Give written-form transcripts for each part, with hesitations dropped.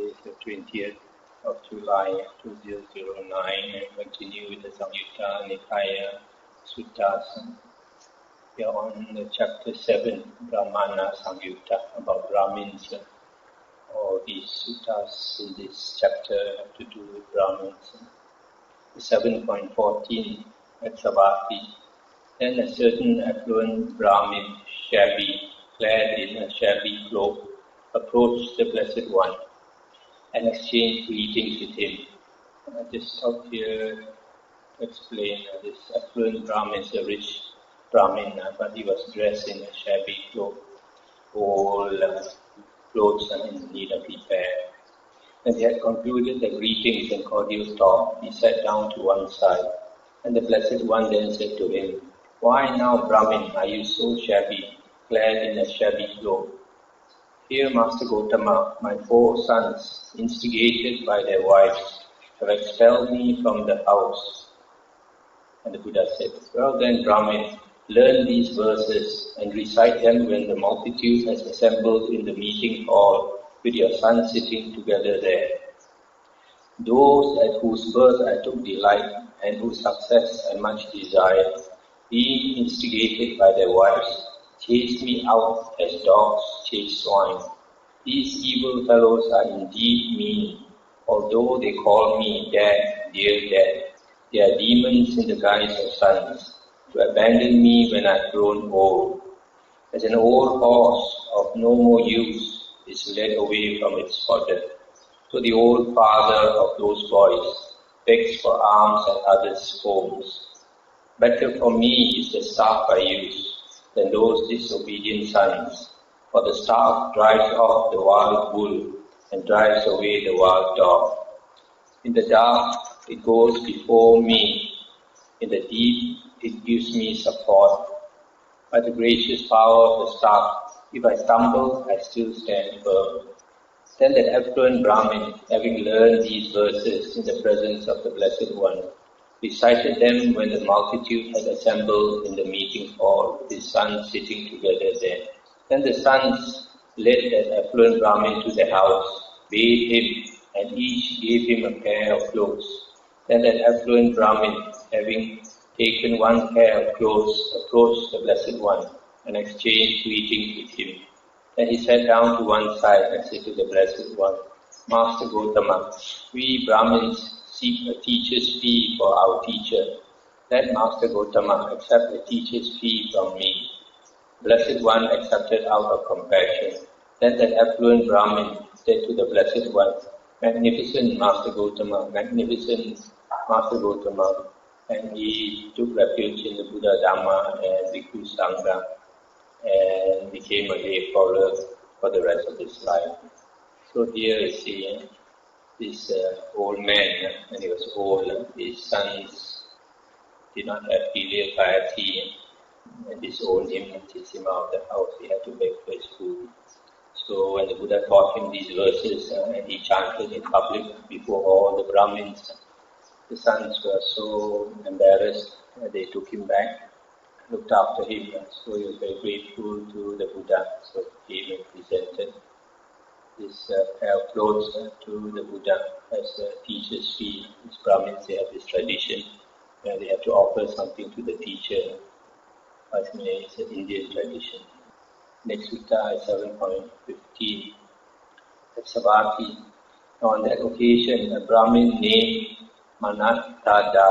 Today is the 20th of July 2009 and continue with the Samyutta Nikaya Suttas. We are on the chapter 7, Brahmana Samyutta, about Brahmins. All these suttas in this chapter have to do with Brahmins. 7.14 at Savatthi. Then a certain affluent Brahmin, shabby, clad in a shabby cloak, approached the Blessed One and exchanged greetings with him. I just stop here to explain this affluent Brahmin is a rich Brahmin, but he was dressed in a shabby cloak. All clothes are in need of repair. When he had concluded the greetings and cordial talk, he sat down to one side, and the Blessed One then said to him, "Why now, Brahmin, are you so shabby, clad in a shabby cloak?" "Here, Master Gotama, my 4 sons, instigated by their wives, have expelled me from the house." And the Buddha said, "Well then, Brahmin, learn these verses and recite them when the multitude has assembled in the meeting hall with your sons sitting together there. Those at whose birth I took delight and whose success I much desired, being instigated by their wives, chased me out as dogs chase swine. These evil fellows are indeed mean, although they call me Dad, dear Dad. They are demons in the guise of sons, to abandon me when I've grown old. As an old horse of no more use is led away from its fodder, so the old father of those boys begs for alms at others' homes. Better for me is the staff I use than those disobedient sons, for the staff drives off the wild bull and drives away the wild dog. In the dark it goes before me, in the deep it gives me support. By the gracious power of the staff, if I stumble, I still stand firm." Then that affluent Brahmin, having learned these verses in the presence of the Blessed One, recited them when the multitude had assembled in the meeting hall with his sons sitting together there. Then the sons led that affluent Brahmin to the house, bathed him, and each gave him a pair of clothes. Then that affluent Brahmin, having taken one pair of clothes, approached the Blessed One and exchanged greetings with him. Then he sat down to one side and said to the Blessed One, "Master Gotama, we Brahmins seek a teacher's fee for our teacher. Let Master Gotama accept a teacher's fee from me." Blessed One accepted out of compassion. Then that affluent Brahmin said to the Blessed One, "Magnificent Master Gotama, magnificent Master Gotama." And he took refuge in the Buddha, Dhamma and Bhikkhu Sangha and became a lay follower for the rest of his life. So here you see this old man, when he was old, his sons did not have filial piety and disowned him and chased him out of the house. He had to beg for his food. So when the Buddha taught him these verses and he chanted in public before all the Brahmins, the sons were so embarrassed that they took him back, looked after him. So he was very grateful to the Buddha. So he even presented this pair of clothes to the Buddha as a teacher's fee. These Brahmins, they have this tradition where they have to offer something to the teacher. It's an Indian tradition. Next sutta is 7.15. At Savatthi. On that occasion, a Brahmin named Manattada,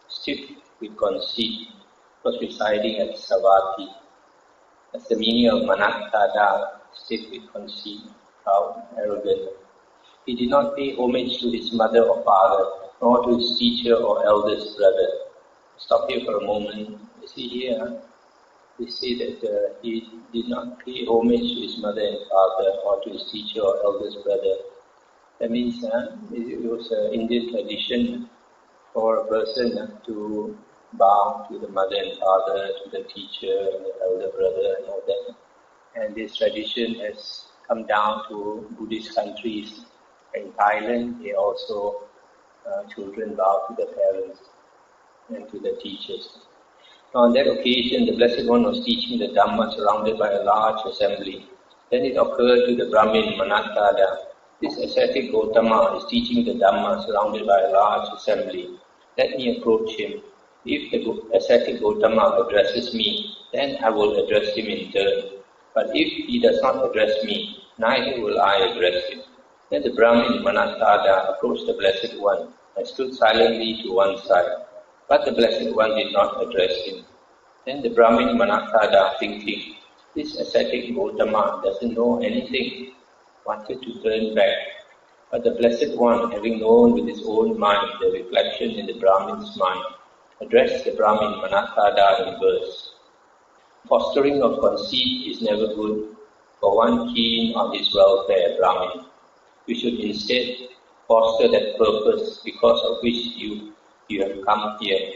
stiff with conceit, was residing at Savatthi. That's the meaning of Manattada, stiff with conceit, proud, arrogant. He did not pay homage to his mother or father, nor to his teacher or eldest brother. Stop here for a moment. You see here, we say that he did not pay homage to his mother and father, or to his teacher or eldest brother. That means it was an Indian tradition for a person to bow to the mother and father, to the teacher and the elder brother and all that. And this tradition has come down to Buddhist countries. In Thailand, they also, children bow to the parents and to the teachers. On that occasion, the Blessed One was teaching the Dhamma surrounded by a large assembly. Then it occurred to the Brahmin Manattada This ascetic Gautama is teaching the Dhamma surrounded by a large assembly. Let me approach him. If the ascetic Gautama addresses me, then I will address him in turn. But if he does not address me, neither will I address him. Then the Brahmin Manasada approached the Blessed One and stood silently to one side. But the Blessed One did not address him. Then the Brahmin Manasada, thinking, this ascetic Gautama doesn't know anything, wanted to turn back. But the Blessed One, having known with his own mind the reflection in the Brahmin's mind, addressed the Brahmin Manasada in verse. Fostering of conceit is never good for one keen on his welfare, Brahmin. You should instead foster that purpose because of which you have come here.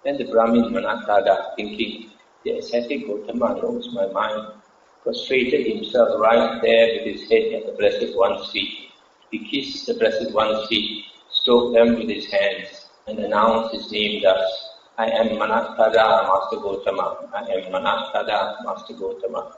Then the Brahmin Manasada, thinking, the ascetic Gautama knows my mind, prostrated himself right there with his head at the Blessed One's feet. He kissed the Blessed One's feet, stroked them with his hands, and announced his name thus, I am Manasada Master Gautama. I am Manasada Master Gautama.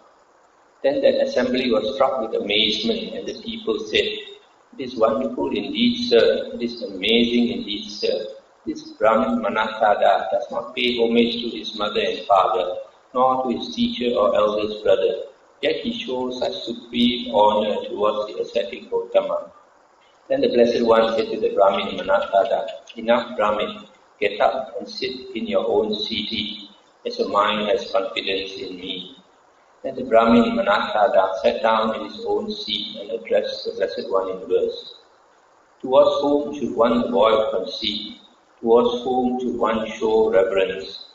Then that assembly was struck with amazement, and the people said, it is wonderful indeed, sir. It is amazing indeed, sir. This Brahmin Manasada does not pay homage to his mother and father, nor to his teacher or eldest brother. Yet he shows such supreme honor towards the ascetic Gautama. Then the Blessed One said to the Brahmin Manasada, enough, Brahmin. Get up and sit in your own city, as your mind has confidence in me. Then the Brahmin Manasada sat down in his own seat and addressed the Blessed One in verse. Towards whom should one avoid conceit? Towards whom should one show reverence?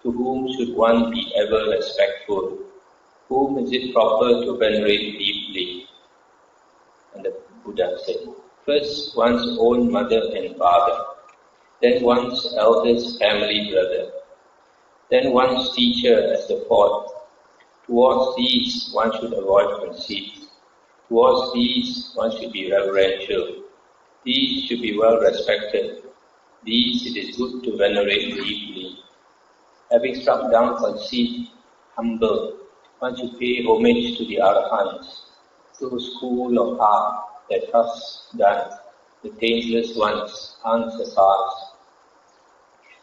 To whom should one be ever respectful? Whom is it proper to venerate deeply? And the Buddha said, first one's own mother and father, then one's eldest family brother, then one's teacher as the fourth. Towards these one should avoid conceit. Towards these one should be reverential. These should be well respected. These it is good to venerate deeply. Having struck down conceit, humble, one should pay homage to the Arahants, those school of heart that thus done, the taintless ones, unsurpassed.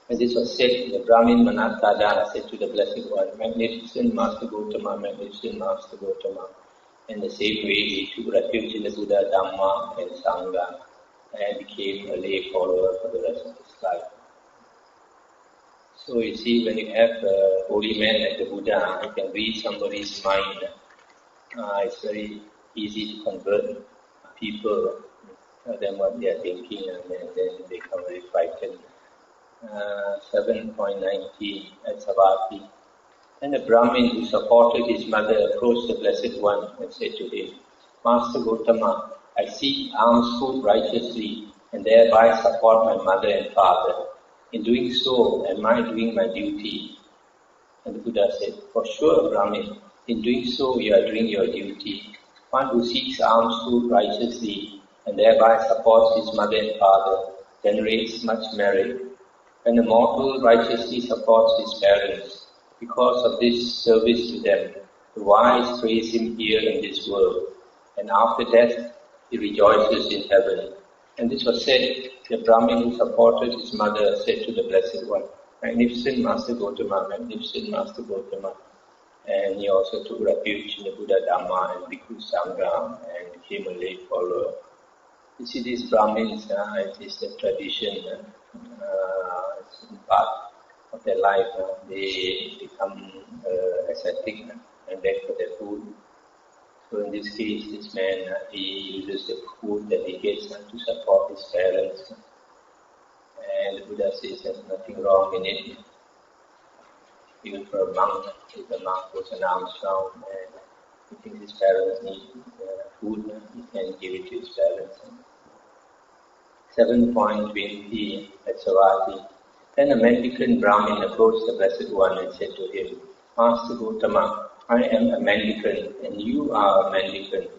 When this was said, the Brahmin Manasada said to the Blessed One, magnificent Master Gautama, magnificent Master Gautama. In the same way, he took refuge in the Buddha, Dhamma and Sangha and became a lay follower for the rest of his life. So you see, when you have a holy man like the Buddha, you can read somebody's mind. It's very easy to convert people, tell them what they are thinking, and then they become very frightened. 7.19 at Savatthi. Then the Brahmin who supported his mother approached the Blessed One and said to him, Master Gautama, I seek alms food righteously and thereby support my mother and father. In doing so, am I doing my duty? And the Buddha said, for sure, Brahmin, in doing so you are doing your duty. One who seeks alms food righteously and thereby supports his mother and father generates much merit. When a mortal righteously supports his parents, because of this service to them, the wise praise him here in this world, and after death he rejoices in heaven. And this was said, the Brahmin who supported his mother said to the Blessed One, magnificent Master Gautama, magnificent Master Gautama. And he also took refuge in the Buddha, Dhamma and Bhikkhu Sangha and became a lay follower. You see, these Brahmins, it is the tradition, it's part of their life. They become ascetic and beg for their food. So in this case, this man, he uses the food that he gets to support his parents. And the Buddha says there's nothing wrong in it. Even for a monk, if a monk goes an alms round and he thinks his parents need food, he can give it to his parents. 7.20 at Savatthi. Then a mendicant Brahmin approached the Blessed One and said to him, Master Gautama, I am a mendicant and you are a mendicant.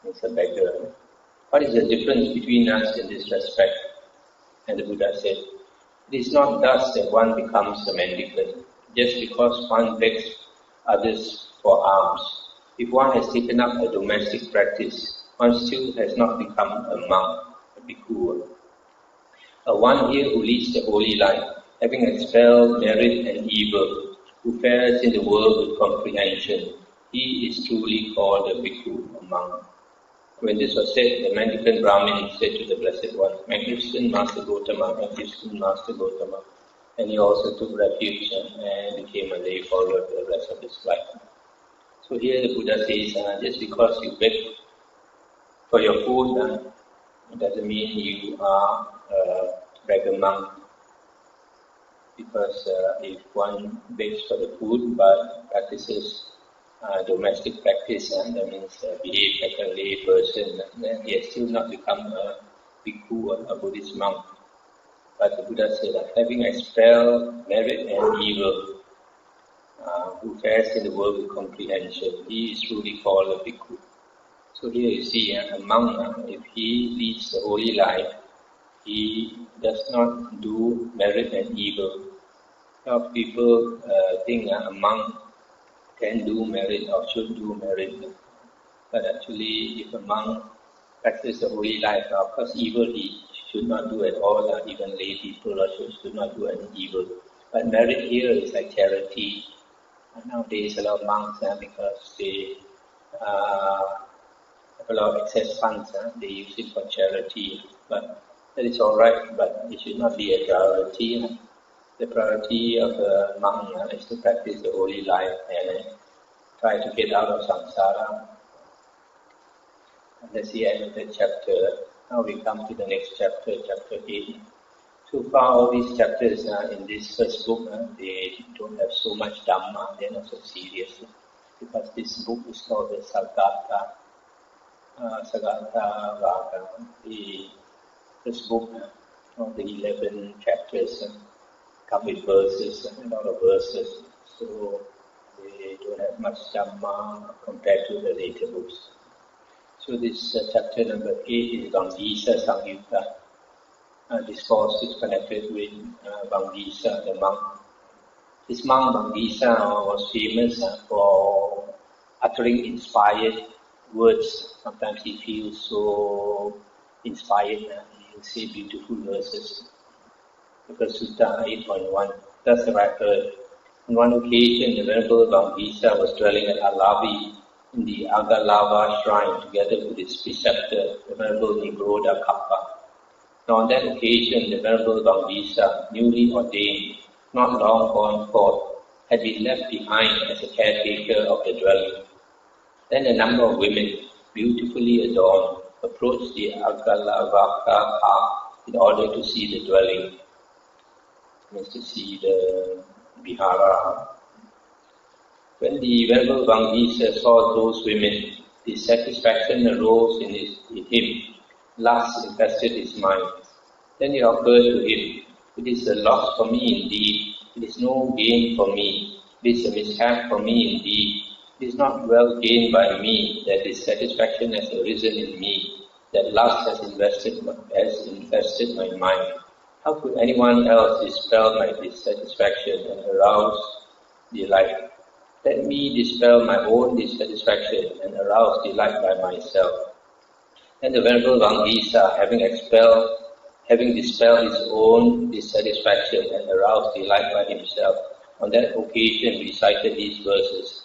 It's a beggar. What is the difference between us in this respect? And the Buddha said, it is not thus that one becomes a mendicant, just because one begs others for alms. If one has taken up a domestic practice, one still has not become a monk, a bhikkhu. One here who leads the holy life, having expelled merit and evil, who fares in the world with comprehension, he is truly called a bhikkhu, a monk. When this was said, the mendicant Brahmin said to the Blessed One, Magnificent Master Gautama, Magnificent Master Gautama. And he also took refuge and became a lay follower for the rest of his life. So here the Buddha says, just because you beg for your food, it doesn't mean you are a beggar monk. Because if one begs for the food but practices domestic practice, that means behave like a lay person, then he has still not become a bhikkhu or a Buddhist monk. But the Buddha said that having expelled merit and evil, who fares in the world with comprehension, he is truly called a bhikkhu. So here you see, a monk, if he leads the holy life, he does not do merit and evil. A lot of people think a monk can do merit or should do merit. But actually, if a monk practices the holy life, of course evil he should not do at all, even lay people should not do any evil. But merit here is like charity. Nowadays a lot of monks, because they have a lot of excess funds, they use it for charity. But that is alright, but it should not be a priority. The priority of a monk is to practice the holy life and try to get out of samsara. And that's the end of the chapter. Now we come to the next chapter, chapter 8. So far all these chapters in this first book, they don't have so much Dhamma, they're not so serious. Because this book is called the Sagatha Vaga, the first book of the 11 chapters. Come with verses, a lot of verses, so they don't have much Dhamma compared to the later books. So this chapter number 8 is Vangisa Samyutta. This course is connected with Vangisa, the monk. This monk Vangisa was famous for uttering inspired words. Sometimes he feels so inspired, he'll say beautiful verses. Because Sutta 8.1, thus have I heard. On one occasion, the Venerable Vangisa was dwelling at Alavi in the Agalava shrine together with its preceptor, the Venerable Nigrodha Kappa. Now on that occasion, the Venerable Vangisa, newly ordained, not long gone forth, had been left behind as a caretaker of the dwelling. Then a number of women, beautifully adorned, approached the Agalavaka path in order to see the dwelling. Means to see the Vihara. When the Venerable Vangisa saw those women, dissatisfaction arose in him. Lust infested his mind. Then it occurred to him, it is a loss for me indeed, it is no gain for me, it is a mishap for me indeed, it is not well gained by me that dissatisfaction has arisen in me, that lust has infested my mind. How could anyone else dispel my dissatisfaction and arouse delight? Let me dispel my own dissatisfaction and arouse delight by myself. And the Venerable Vangisa, having dispelled his own dissatisfaction and aroused delight by himself, on that occasion recited these verses.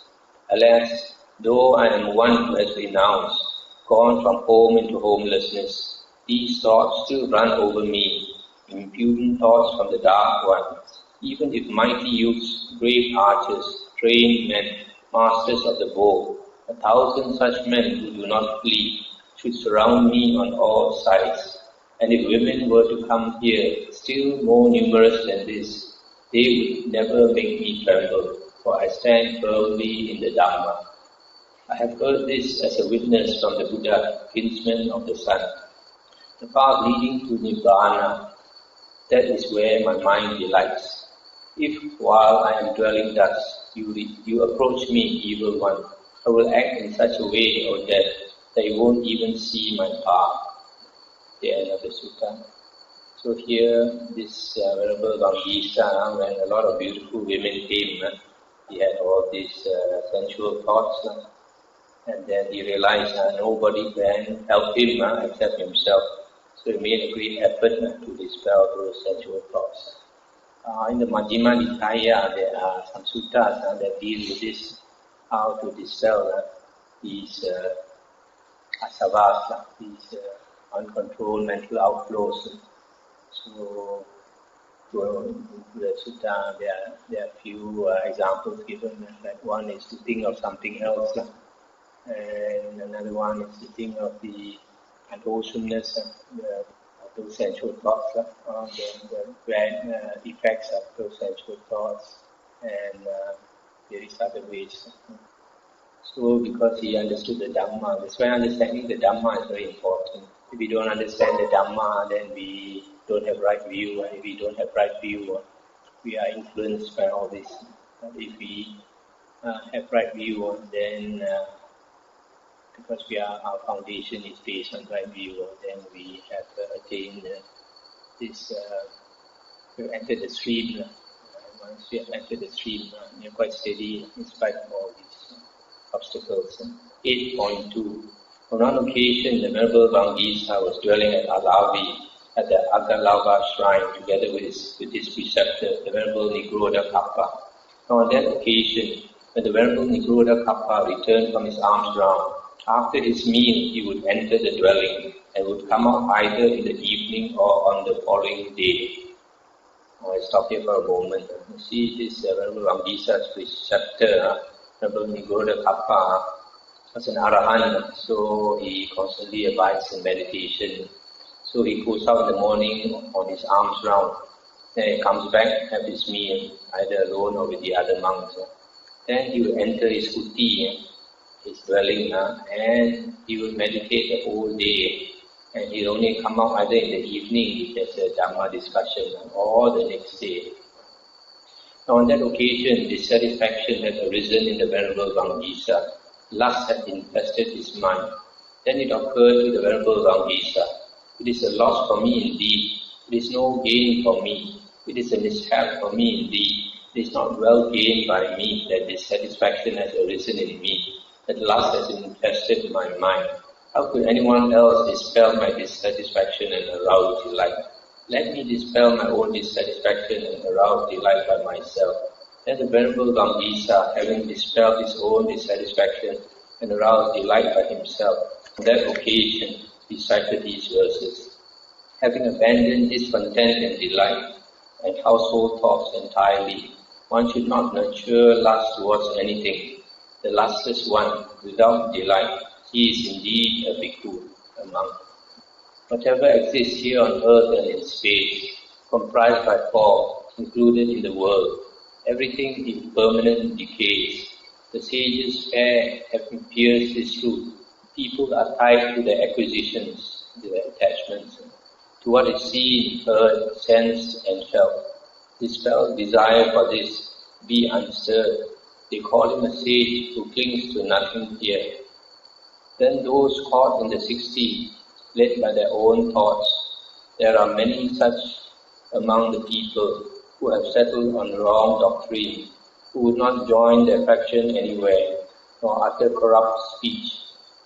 Alas, though I am one who has renounced, gone from home into homelessness, these thoughts still run over me, impudent thoughts from the dark ones. Even if mighty youths, brave archers, trained men, masters of the bow, 1,000 such men who do not flee, should surround me on all sides. And if women were to come here, still more numerous than this, they would never make me tremble, for I stand firmly in the Dhamma. I have heard this as a witness from the Buddha, kinsman of the sun. The path leading to Nibbana, that is where my mind delights. If while I am dwelling thus, you approach me, evil one, I will act in such a way, O death, that you won't even see my path. The end of the sutta. So here, this Venerable Vangisa, when a lot of beautiful women came, he had all these sensual thoughts. And then he realized nobody can help him except himself. So he made a great effort to dispel those sensual thoughts. In the Majjhima Nikaya, there are some suttas that deal with this, how to dispel these asavas, these uncontrolled mental outflows. So, to the sutta, there are few examples given. Like one is to think of something else, and another one is to think of the unwholesomeness of those sensual thoughts, the bad effects of those sensual thoughts, and various other ways. So, because he understood the Dhamma, that's why understanding the Dhamma is very important. If we don't understand the Dhamma, then we don't have right view, and if we don't have right view, we are influenced by all this. But if we have right view, then because our foundation is based on right view, then we have attained this, we have entered the stream. Once we have entered the stream, we are quite steady in spite of all these obstacles. 8.2. On one occasion, the Venerable Vangisa was dwelling at Alavi at the Agalava shrine together with his preceptor, the Venerable Nigroda Kappa. On that occasion, when the Venerable Nigroda Kappa returned from his alms round, after his meal he would enter the dwelling and would come out either in the evening or on the following day. I stop here for a moment. You see, this Venerable Vangisa's preceptor, Venerable Nigroda Kappa, was an Arahant, so he constantly abides in meditation. So he goes out in the morning on his alms round, then he comes back, have his meal, either alone or with the other monks. Then he will enter his kuti, his dwelling, and he will meditate the whole day. And he'll only come out either in the evening if there's a Dhamma discussion or the next day. Now on that occasion, dissatisfaction had arisen in the Venerable Vangisa. Lust had infested his mind. Then it occurred to the Venerable Vangisa, it is a loss for me indeed. It is no gain for me. It is a mishap for me indeed. It is not well gained by me that dissatisfaction has arisen in me, that lust has infested my mind. How could anyone else dispel my dissatisfaction and arouse delight? Let me dispel my own dissatisfaction and arouse delight by myself. Then the Venerable Vangisa, having dispelled his own dissatisfaction and aroused delight by himself, on that occasion recited these verses. Having abandoned discontent and delight and household thoughts entirely, one should not nurture lust towards anything. The lustless one, without delight, he is indeed a bhikkhu, a monk. Whatever exists here on earth and in space, comprised by four, included in the world, everything impermanent decays. The sages fair have pierced this truth. People are tied to their acquisitions, their attachments, to what is seen, heard, sensed, and felt. Dispel desire for this, be unstirred. They call him a sage who clings to nothing here. Then those caught in the 60, led by their own thoughts. There are many such among the people who have settled on wrong doctrine, who would not join their faction anywhere, nor utter corrupt speech.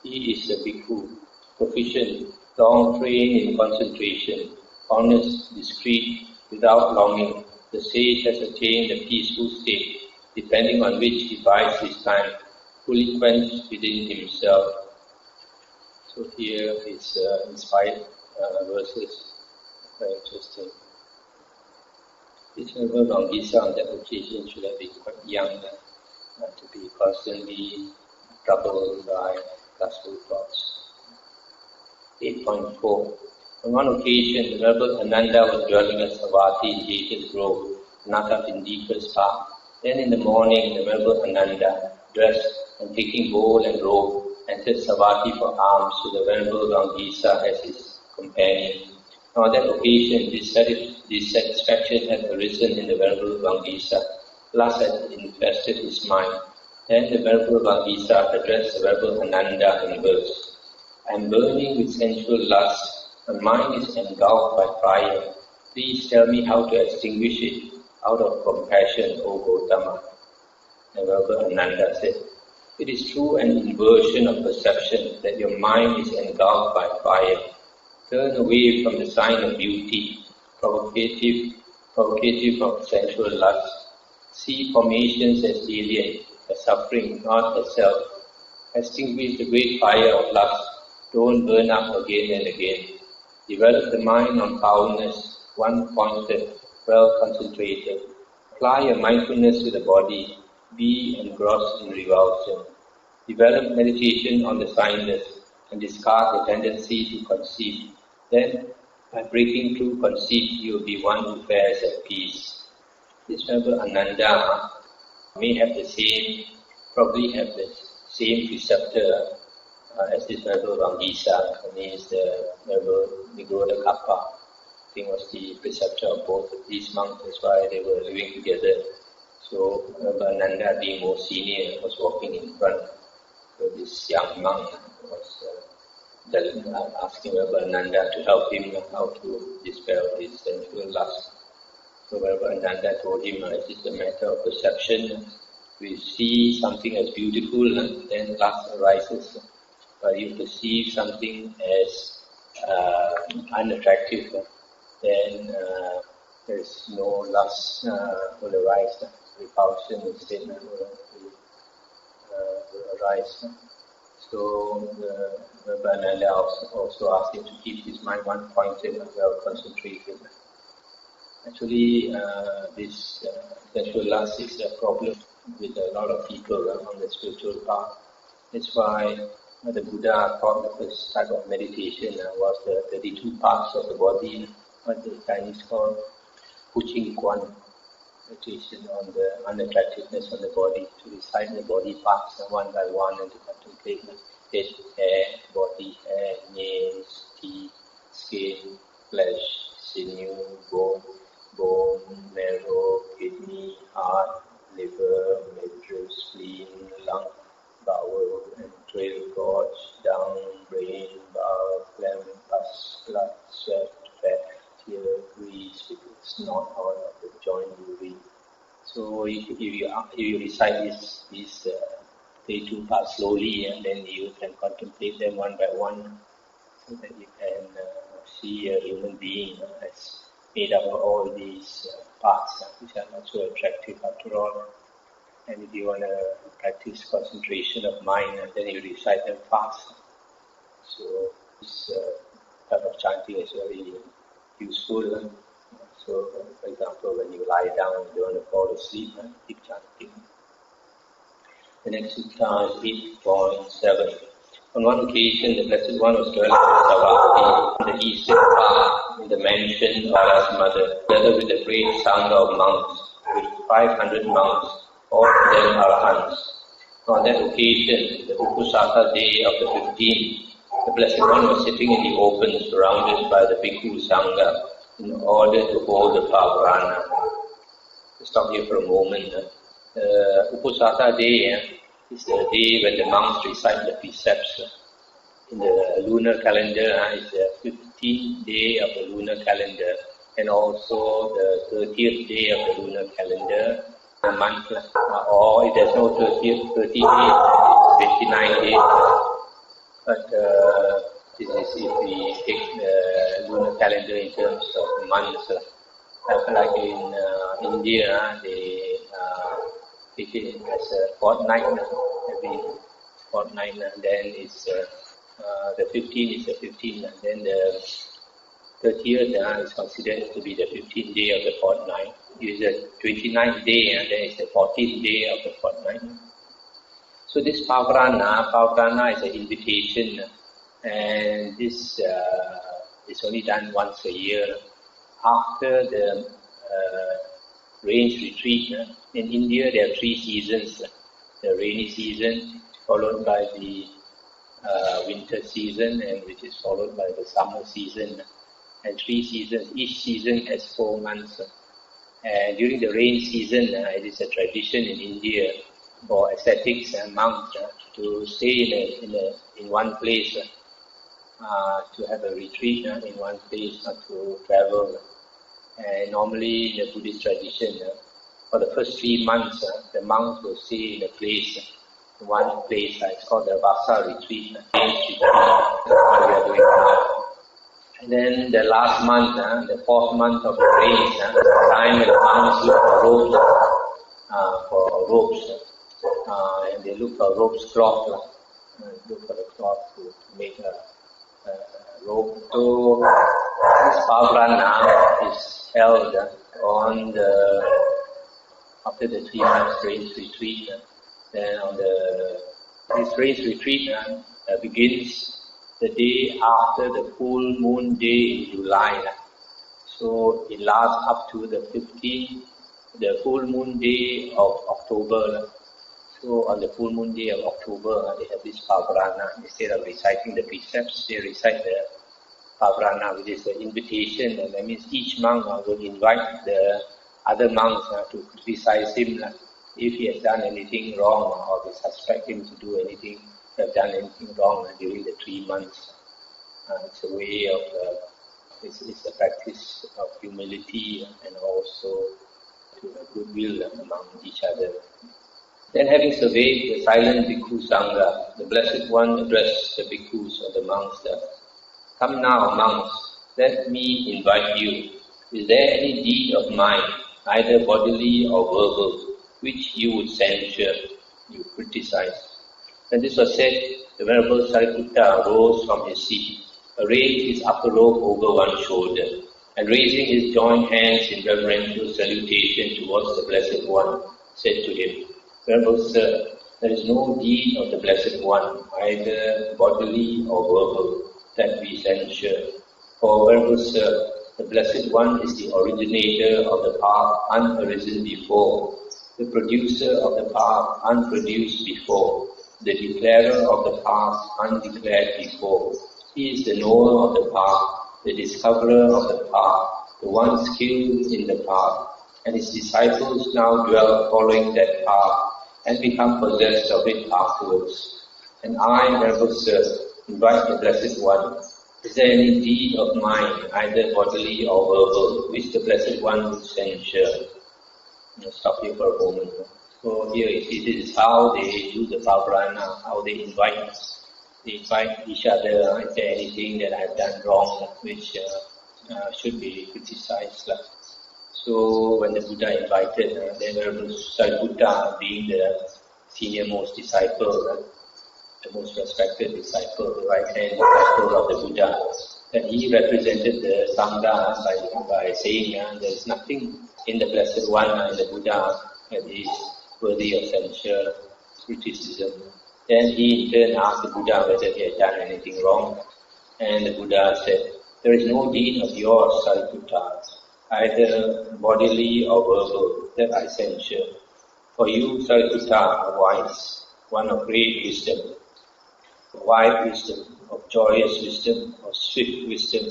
He is a bhikkhu, proficient, long trained in concentration, honest, discreet, without longing. The sage has attained a peaceful state, depending on which he bides his time, fully quenched within himself. So here is inspired verses, very interesting. This Venerable Vangisa on that occasion should have been quite young to be constantly troubled by lustful thoughts. 8.4. On one occasion, the Venerable Ananda was dwelling at Savatthi in Jeta's Grove, Naka Pindika's park. Then in the morning, the Venerable Ananda, dressed and taking bowl and robe, entered Savatthi for alms to the Venerable Vangisa as his companion. Now on that occasion, dissatisfaction had arisen in the Venerable Vangisa. Lust had infested his mind. Then the Venerable Vangisa addressed the Venerable Ananda in verse. I am burning with sensual lust. My mind is engulfed by fire. Please tell me how to extinguish it out of compassion, O Gautama. The Venerable Ananda said, It is through an inversion of perception that your mind is engulfed by fire. Turn away from the sign of beauty, provocative of sensual lust. See formations as alien, as suffering, not as self. Extinguish the great fire of lust. Don't burn up again and again. Develop the mind on powerless, one-pointed, well-concentrated. Apply your mindfulness to the body. Be engrossed in revulsion. Develop meditation on the signless and discard the tendency to conceive. Then, by breaking through conceit, you will be one who fares at peace. This Venerable Ananda may have the same, probably have the same preceptor as this Venerable Vangisa. Her name is the Venerable Nigoda Kappa. I think was the preceptor of both of these monks. That's why they were living together. So Venerable Ananda, being more senior, was walking in front. So this young monk was asking Venerable Ananda to help him how to dispel his sensual lust. So Venerable Ananda told him, it is a matter of perception. We see something as beautiful, then lust arises. But you perceive something as unattractive, then there is no lust will arise. Repulsion instead will arise. So Venerable Ananda also asked him to keep his mind one-pointed and well-concentrated. Actually, this sensual lust is a problem with a lot of people on the spiritual path. That's why the Buddha taught the first type of meditation was the 32 parts of the body, what the Chinese call Puching Guan, meditation on the unattractiveness of the body, to recite the body parts one by one and to contemplate the head, hair, body, hair, nails, teeth, skin, flesh, sinew, bone, marrow, kidney, heart, liver, midriff, spleen, lung, bowel, entrail, gorge, dung, brain, bowel, phlegm, pus, blood, sweat, fat, tear, grease, snot, oil of the joint, urine. So if you recite these 32 parts slowly, and then you can contemplate them one by one, so that you can see a human being as made up of all these parts, which are not so attractive after all. And if you want to practice concentration of mind, then you recite them fast. So this type of chanting is very useful. So, for example, when you lie down and you want to fall asleep, keep chanting. The next sutta is 8.7. On one occasion, the Blessed One was dwelling in Savatthi, in the eastern part, in the mansion of Vara's mother, together with a great sangha of monks, with 500 monks, all of them arahants. On that occasion, the Upusaka day of the 15th, the Blessed One was sitting in the open, surrounded by the Bhikkhu Sangha, in order to hold the Brahmana. Stop here for a moment. Upusaka day is the day when the monks recite the precepts. In the lunar calendar, it's the 15th day of the lunar calendar, and also the 30th day of the lunar calendar, a month, or if there's no 30th, 30 days, it's 29 days. But this is if we take the lunar calendar in terms of months. Like in India, they take it as a fortnight, every fortnight, and then it's the 15th is the 15th, and then the 30th is considered to be the 15th day of the fortnight. It is the 29th day, and then it's the 14th day of the fortnight. So this Pavarana is an invitation, and this is only done once a year. After the rains retreat, in India there are 3 seasons. The rainy season, followed by the winter season, and which is followed by the summer season. And 3 seasons, each season has 4 months. And during the rain season, it is a tradition in India for ascetics and monks to stay in one place, to have a retreat in one place, not to travel. And normally in the Buddhist tradition, for the first 3 months, the monks will stay in a place one place, it's called the Vasa retreat, what we are doing now. And then the last month, the 4th month of the rains, the time when the monks look for ropes, and they look for ropes cloth, look for the cloth to make a rope. So this Pavrana is held on after the 3 months rains retreat. Then on this rains retreat begins the day after the full moon day in July. So it lasts up to the 15th, the full moon day of October. So on the full moon day of October, they have this Pavrana. Instead of reciting the precepts, they recite the Pavrana, which is an invitation. And that means each monk will invite the other monks to criticize him if he has done anything wrong, or they suspect him to do anything, have done anything wrong during the 3 months. It's a way of, it's a practice of humility and also goodwill among each other. Then, having surveyed the silent Bhikkhu Sangha, the Blessed One addressed the bhikkhus or the monks that, "Come now, monks, let me invite you. Is there any deed of mine, either bodily or verbal, which you would censure, you criticize?" When this was said, the Venerable Sariputta rose from his seat, arranged his upper robe over one shoulder, and raising his joint hands in reverential salutation towards the Blessed One, said to him, "Venerable Sir, there is no deed of the Blessed One, either bodily or verbal, that we censure. For Venerable Sir, the Blessed One is the originator of the path unarisen before, the producer of the path unproduced before, the declarer of the path undeclared before. He is the knower of the path, the discoverer of the path, the one skilled in the path, and his disciples now dwell following that path and become possessed of it afterwards. And I, Venerable Sir, invite the Blessed One. Is there any deed of mine, either bodily or verbal, which the Blessed One would censure?" I'll stop here for a moment. So here you see, this is how they do the Pavrana, how they invite each other. Is there anything that I've done wrong which should be criticized? So when the Buddha invited, the Venerable Sariputta, being the senior most disciple, the most respected disciple, the right-hand disciple of the Buddha, that he represented the Sangha by saying there is nothing in the Blessed One and the Buddha that is worthy of censure, criticism. Then he in turn asked the Buddha whether he had done anything wrong, and the Buddha said, "There is no deed of yours, Sariputta, either bodily or verbal, that I censure. For you, Sariputta, are wise, one of great wisdom, of wide wisdom, of joyous wisdom, of swift wisdom,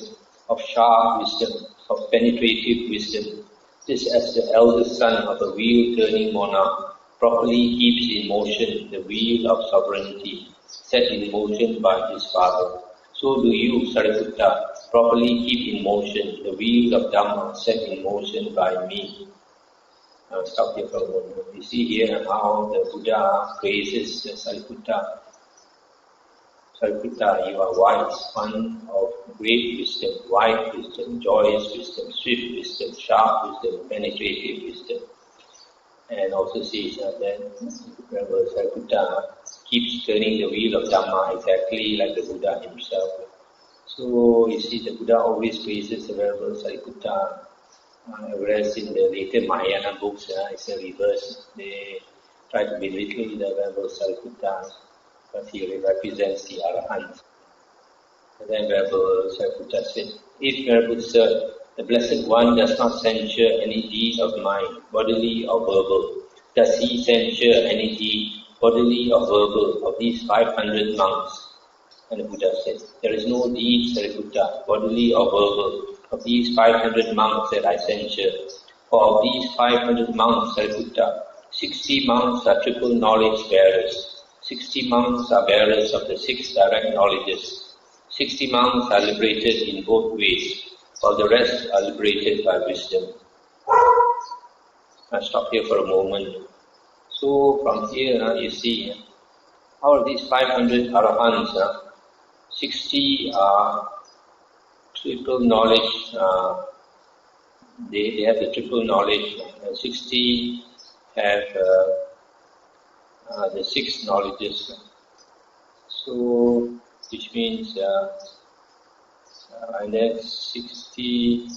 of sharp wisdom, of penetrative wisdom. This as the eldest son of a wheel-turning monarch properly keeps in motion the wheel of sovereignty, set in motion by his father. So do you, Sariputta, properly keep in motion the wheel of Dhamma set in motion by me." I'll stop here for a moment. You see here how the Buddha praises Sariputta. Sariputta, you are wise, one of great wisdom, wide wisdom, joyous wisdom, swift wisdom, sharp wisdom, penetrative wisdom. And also says that Venerable Sariputta keeps turning the wheel of Dhamma exactly like the Buddha himself. So you see, the Buddha always praises the Venerable Sariputta, whereas in the later Mahayana books, it's a reverse. They try to belittle the Venerable Sariputta, but he represents the Arahant. And then Venerable Sariputta said, "If, Venerable Sir, the Blessed One does not censure any deed of mine, bodily or verbal, does he censure any deed, bodily or verbal, of these 500 monks?" And the Buddha said, "There is no deed, Sariputta, bodily or verbal, of these 500 monks that I censure. For of these 500 monks, Sariputta, 60 monks are triple knowledge bearers. 60 monks are bearers of the 6 direct knowledges. 60 monks are liberated in both ways, while the rest are liberated by wisdom." I'll stop here for a moment. So from here you see out of these 500 arahants, 60 are triple knowledge, they have the triple knowledge, and 60 have the 6 knowledges. So, which means, and then 60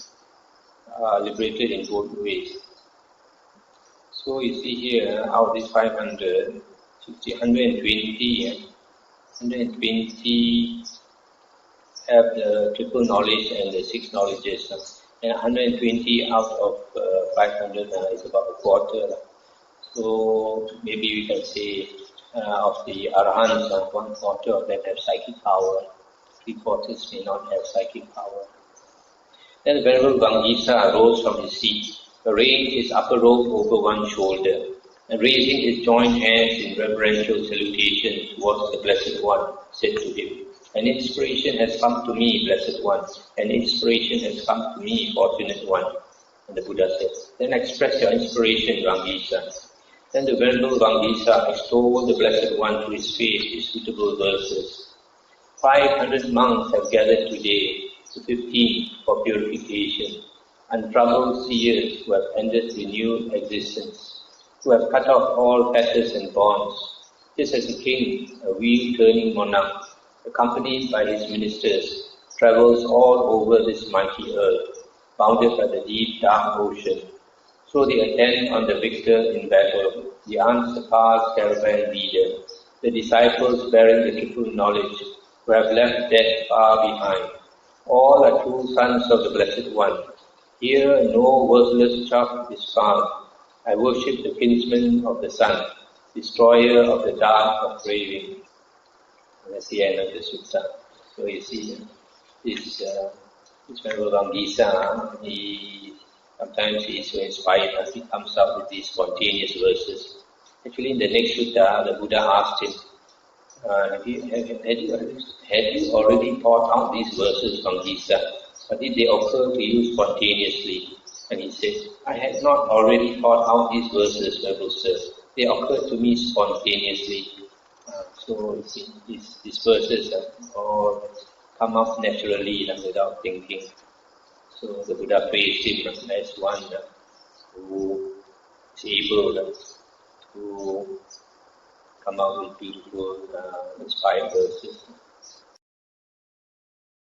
are liberated in both ways. So you see here, out of these 500, 120 have the triple knowledge and the 6 knowledges. And 120 out of 500 is about a quarter. So maybe we can say of the arahants, 1/4 of them have psychic power. 3/4 may not have psychic power. Then the Venerable Vangisa rose from his seat, arranged his upper robe over one shoulder, and raising his joined hands in reverential salutation towards the Blessed One, said to him, "An inspiration has come to me, Blessed One. An inspiration has come to me, Fortunate One." And the Buddha said, "Then express your inspiration, Vangisa." Then the Venerable Vangisa extolled the Blessed One to his face with suitable verses. 500 monks have gathered today, the 15th for purification, untroubled seers who have ended renewed existence, who have cut off all fetters and bonds. Just as a king, a wheel-turning monarch, accompanied by his ministers, travels all over this mighty earth, bounded by the deep dark ocean. So they attend on the victor in battle, the unsurpassed caravan leader, the disciples bearing the triple knowledge, who have left death far behind. All are true sons of the Blessed One. Here no worthless chaff is found. I worship the kinsman of the sun, destroyer of the dark of craving. And that's the end of the sutta. So you see, this Venerable Vangisa, sometimes he is so inspired as he comes up with these spontaneous verses. Actually, in the next sutta, the Buddha asked him, had you already thought out these verses, Vangisa? Or did they occur to you spontaneously? And he said, I had not already thought out these verses, Venerable Sir. They occurred to me spontaneously. So you see, these verses all come up naturally without thinking. So the Buddha praised him as one who is able to come out with beautiful, inspired verses.